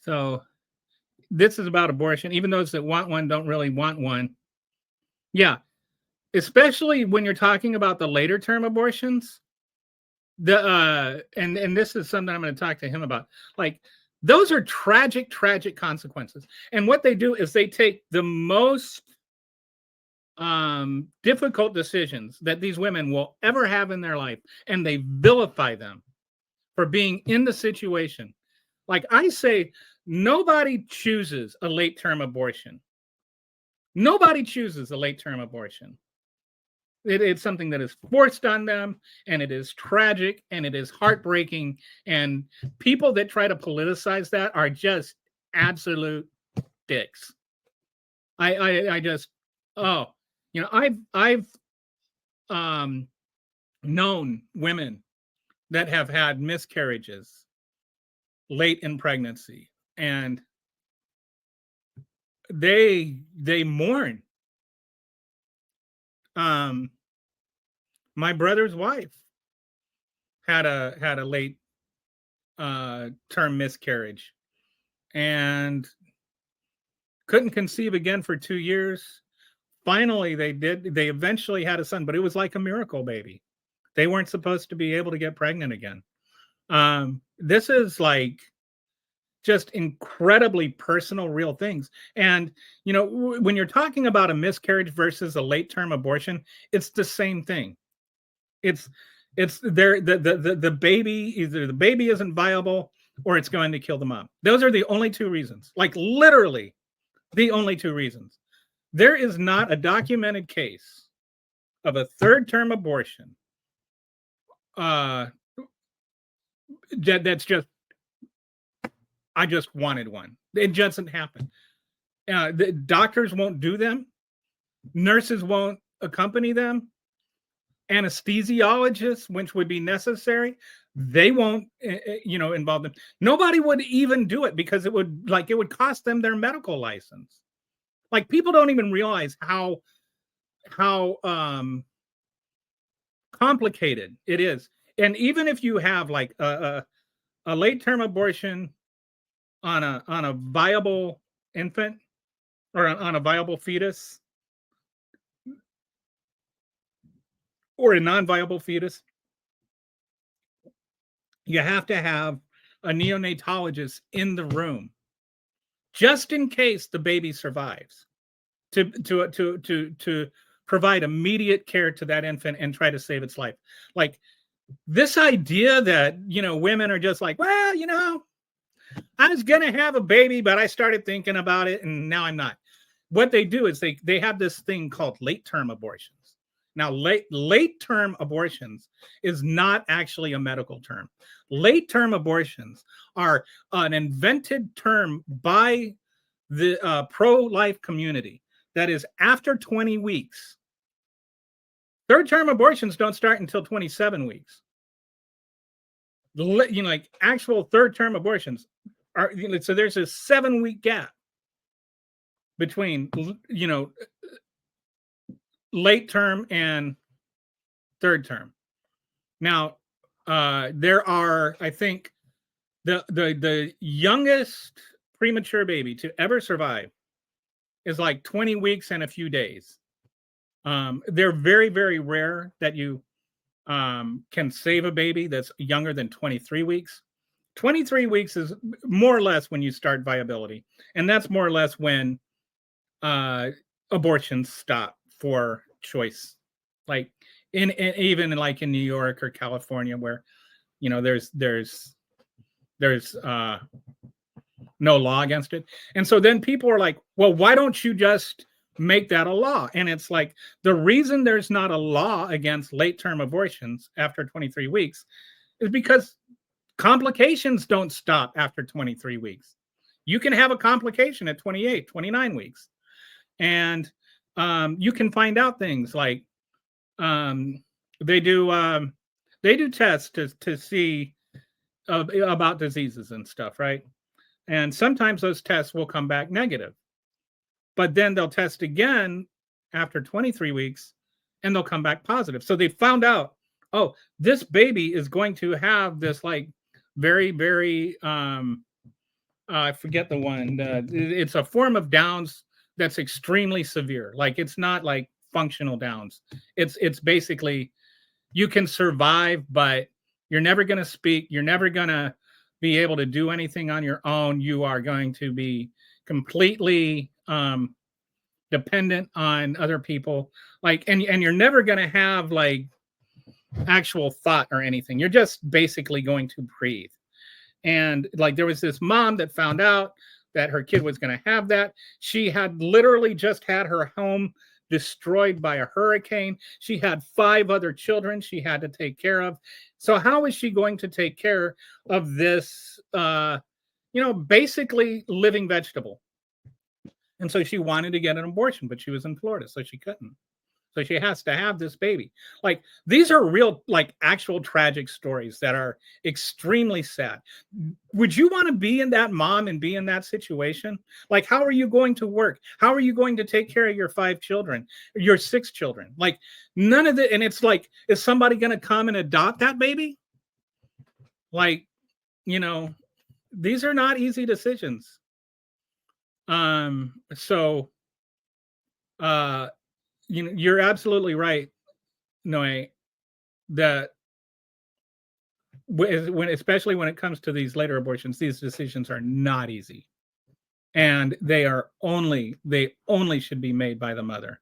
So this is about abortion. Even those that want one don't really want one. Yeah, especially when you're talking about the later term abortions. And this is something I'm going to talk to him about. Like, those are tragic, tragic consequences. And what they do is they take the most difficult decisions that these women will ever have in their life, and they vilify them for being in the situation. Like I say, nobody chooses a late term abortion. Nobody chooses a late term abortion. It's something that is forced on them, and it is tragic, and it is heartbreaking. And people that try to politicize that are just absolute dicks. I just, oh, I've known women that have had miscarriages late in pregnancy, and they mourn. My brother's wife had a late term miscarriage and couldn't conceive again for 2 years. Finally, they eventually had a son, but it was like a miracle baby. They weren't supposed to be able to get pregnant again. This is like just incredibly personal, real things. And when you're talking about a miscarriage versus a late term abortion, it's the same thing. It's there, the baby, either the baby isn't viable or it's going to kill the mom. Those are the only two reasons. Like, literally the only two reasons. There is not a documented case of a third term abortion that's just, I just wanted one. It doesn't happen. The doctors won't do them. Nurses won't accompany them. Anesthesiologists, which would be necessary, they won't, involve them. Nobody would even do it because it would cost them their medical license. Like, people don't even realize how complicated it is. And even if you have like a late term abortion on a viable infant or on a viable fetus or a non-viable fetus, you have to have a neonatologist in the room just in case the baby survives, to provide immediate care to that infant and try to save its life. Like, this idea that women are just like, well, I was gonna have a baby, but I started thinking about it and now I'm not. What they do is they have this thing called late term abortions. Now, late term abortions is not actually a medical term. Late term abortions are an invented term by the pro-life community that is after 20 weeks. Third term abortions don't start until 27 weeks. Like actual third term abortions are, so there's a 7-week gap between late term and third term. Now, there are, I think, the youngest premature baby to ever survive is like 20 weeks and a few days. They're very, very rare that you can save a baby that's younger than 23 weeks. 23 weeks is more or less when you start viability. And that's more or less when abortions stop for choice. Like even like in New York or California, where there's no law against it. And so then people are like, well, why don't you just make that a law? And it's like, the reason there's not a law against late term abortions after 23 weeks is because complications don't stop after 23 weeks. You can have a complication at 28, 29 weeks. And you can find out things like they do tests to see about diseases and stuff, right? And sometimes those tests will come back negative, but then they'll test again after 23 weeks and they'll come back positive. So they found out, oh, this baby is going to have this like very, very I forget the one. It's a form of Downs that's extremely severe. Like it's not like functional Downs. It's basically you can survive, but you're never going to speak. You're never going to be able to do anything on your own. You are going to be completely dependent on other people. Like, and you're never going to have like actual thought or anything. You're just basically going to breathe. And like there was this mom that found out that her kid was going to have that. She had literally just had her home destroyed by a hurricane. She had 5 other children she had to take care of. So how is she going to take care of this basically living vegetable? And so she wanted to get an abortion, but she was in Florida, so she couldn't. So she has to have this baby. Like these are real, like actual tragic stories that are extremely sad. Would you want to be in that mom and be in that situation? Like, how are you going to work? How are you going to take care of your 5 children, your 6 children? Like none of it. And it's like, is somebody going to come and adopt that baby? Like, you know, these are not easy decisions. So uh you're absolutely right, Noe, that when especially when it comes to these later abortions, these decisions are not easy, and they only should be made by the mother.